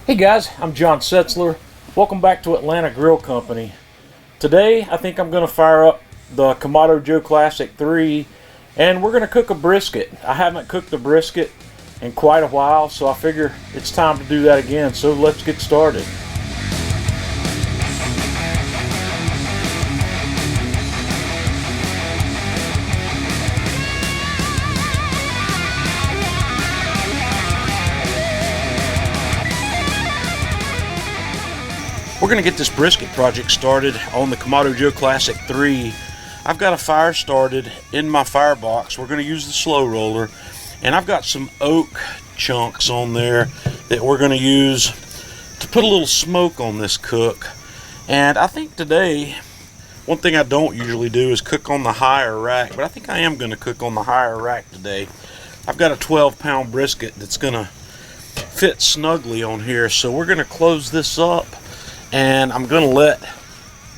Hey guys, I'm John Setzler. Welcome back to Atlanta Grill Company. Today I think I'm going to fire up the Kamado Joe Classic 3 and we're going to cook a brisket. I haven't cooked a brisket in quite a while, so I figure it's time to do that again. So let's get started. We're going to get this brisket project started on the Kamado Joe Classic 3. I've got a fire started in my firebox. We're going to use the slow roller, and I've got some oak chunks on there that we're going to use to put a little smoke on this cook. And I think today, one thing I don't usually do is cook on the higher rack, but I think I am going to cook on the higher rack today. I've got a 12-pound brisket that's going to fit snugly on here, so we're going to close this up. And I'm going to let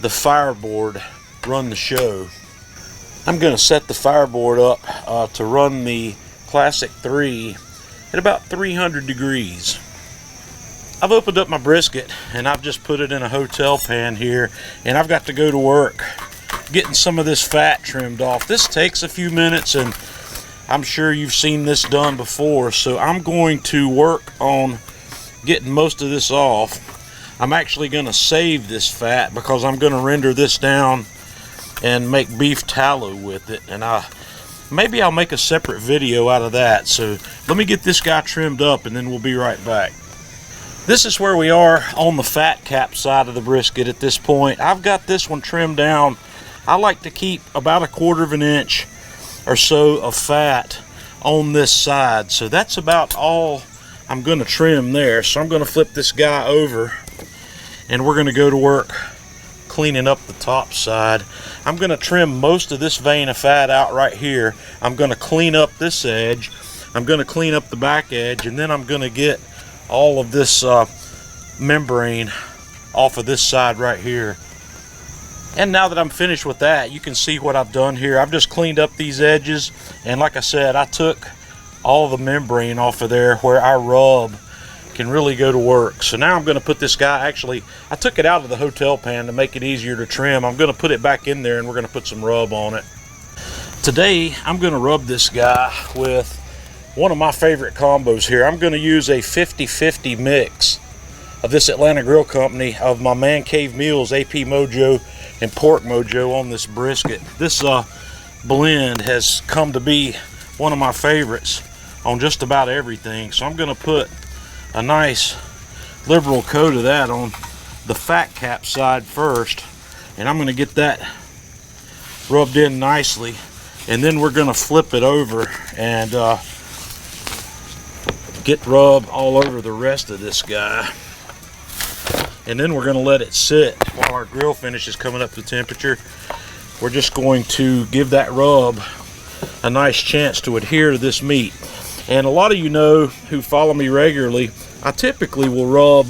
the fireboard run the show. I'm going to set the fireboard up to run the Classic 3 at about 300 degrees. I've opened up my brisket and I've just put it in a hotel pan here, and I've got to go to work getting some of this fat trimmed off. This takes a few minutes, and I'm sure you've seen this done before, so I'm going to work on getting most of this off. I'm actually going to save this fat because I'm going to render this down and make beef tallow with it, and maybe I'll make a separate video out of that. So let me get this guy trimmed up and then we'll be right back. This is where we are on the fat cap side of the brisket at this point. I've got this one trimmed down. I like to keep about 1/4 of an inch or so of fat on this side, so that's about all I'm going to trim there. So I'm going to flip this guy over and we're going to go to work cleaning up the top side. I'm going to trim most of this vein of fat out right here. I'm going to clean up this edge. I'm going to clean up the back edge, and then I'm going to get all of this membrane off of this side right here. And now that I'm finished with that, you can see what I've done here. I've just cleaned up these edges, and like I said, I took all the membrane off of there where our rub can really go to work. So now I'm going to put this guy, actually I took it out of the hotel pan to make it easier to trim. I'm going to put it back in there and we're going to put some rub on it. Today I'm going to rub this guy with one of my favorite combos here. I'm going to use a 50-50 mix of this Atlanta Grill Company of my Man Cave Meals AP Mojo and Pork Mojo on this brisket. This blend has come to be one of my favorites on just about everything. So I'm going to put a nice liberal coat of that on the fat cap side first, and I'm going to get that rubbed in nicely, and then we're going to flip it over and get rub all over the rest of this guy, and then we're going to let it sit while our grill finish is coming up to temperature. We're just going to give that rub a nice chance to adhere to this meat. And a lot of you know who follow me regularly, I typically will rub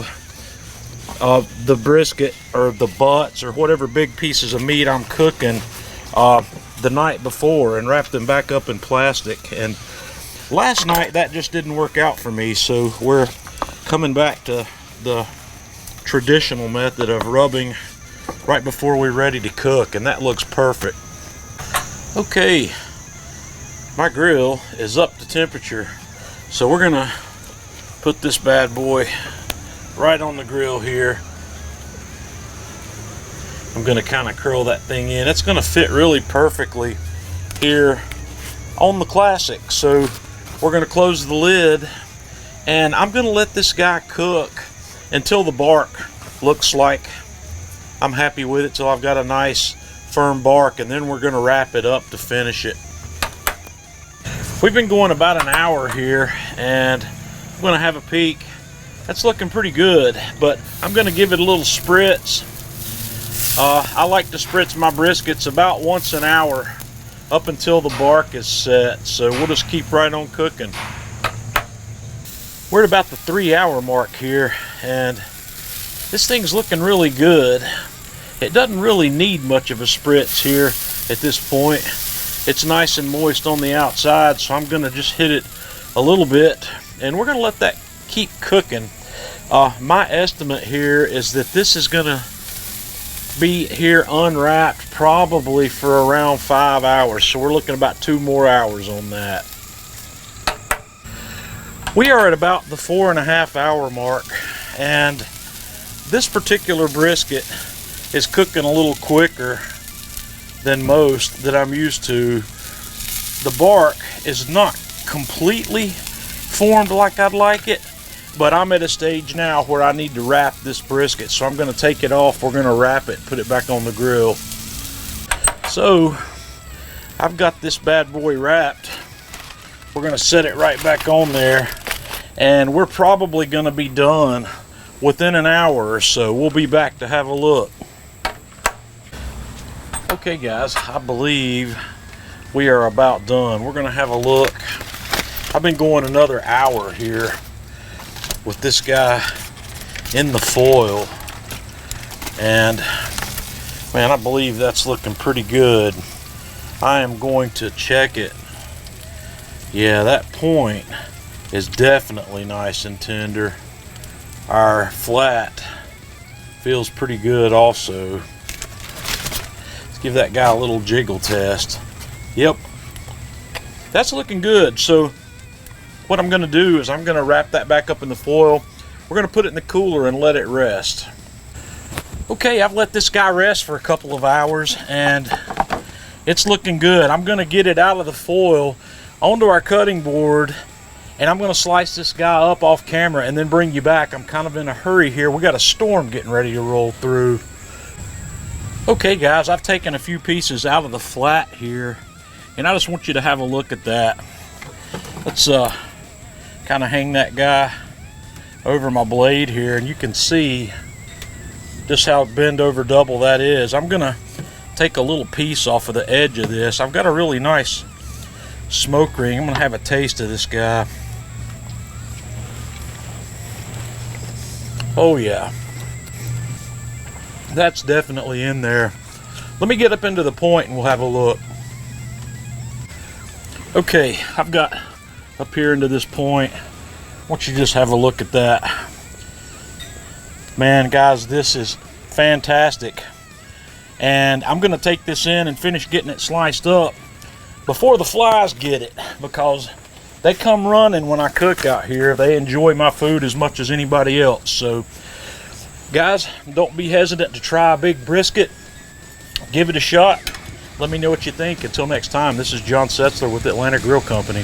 the brisket or the butts or whatever big pieces of meat I'm cooking the night before and wrap them back up in plastic. And last night that just didn't work out for me, so we're coming back to the traditional method of rubbing right before we're ready to cook, and that looks perfect. Okay, my grill is up to temperature, so we're gonna put this bad boy right on the grill here. I'm gonna kind of curl that thing in. It's gonna fit really perfectly here on the Classic. So we're gonna close the lid, and I'm gonna let this guy cook until the bark looks like I'm happy with it, till I've got a nice firm bark, and then we're gonna wrap it up to finish it. We've been going about an hour here, and I'm going to have a peek. That's looking pretty good, but I'm going to give it a little spritz. I like to spritz my briskets about once an hour up until the bark is set, so we'll just keep right on cooking. We're at about the 3-hour mark here, and this thing's looking really good. It doesn't really need much of a spritz here at this point. It's nice and moist on the outside, so I'm going to just hit it a little bit, and we're going to let that keep cooking. My estimate here is that this is gonna be here unwrapped probably for around 5 hours, so we're looking about 2 more hours on that. We are at about the 4.5 hour mark, and this particular brisket is cooking a little quicker than most that I'm used to. The bark is not completely formed like I'd like it, but I'm at a stage now where I need to wrap this brisket, so I'm going to take it off. We're going to wrap it, put it back on the grill. So I've got this bad boy wrapped. We're going to set it right back on there, and we're probably going to be done within an hour or so. We'll be back to have a look. Okay guys, I believe we are about done. We're going to have a look. I've been going another hour here with this guy in the foil, and man, I believe that's looking pretty good. I am going to check it. Yeah, that point is definitely nice and tender. Our flat feels pretty good also. Let's give that guy a little jiggle test. Yep, that's looking good. So what I'm going to do is I'm going to wrap that back up in the foil. We're going to put it in the cooler and let it rest. Okay, I've let this guy rest for a couple of hours, and it's looking good. I'm going to get it out of the foil onto our cutting board, and I'm going to slice this guy up off camera and then bring you back. I'm kind of in a hurry here. We got a storm getting ready to roll through. Okay guys, I've taken a few pieces out of the flat here, and I just want you to have a look at that. Let's kind of hang that guy over my blade here, and you can see just how bend over double that is. I'm gonna take a little piece off of the edge of this. I've got a really nice smoke ring. I'm gonna have a taste of this guy. Oh yeah, that's definitely in there. Let me get up into the point and we'll have a look. Okay, I've got up here into this point. I want you to just have a look at that. Man, guys, this is fantastic. And I'm going to take this in and finish getting it sliced up before the flies get it, because they come running when I cook out here. They enjoy my food as much as anybody else. So, guys, don't be hesitant to try a big brisket. Give it a shot. Let me know what you think. Until next time, this is John Setzler with Atlanta Grill Company.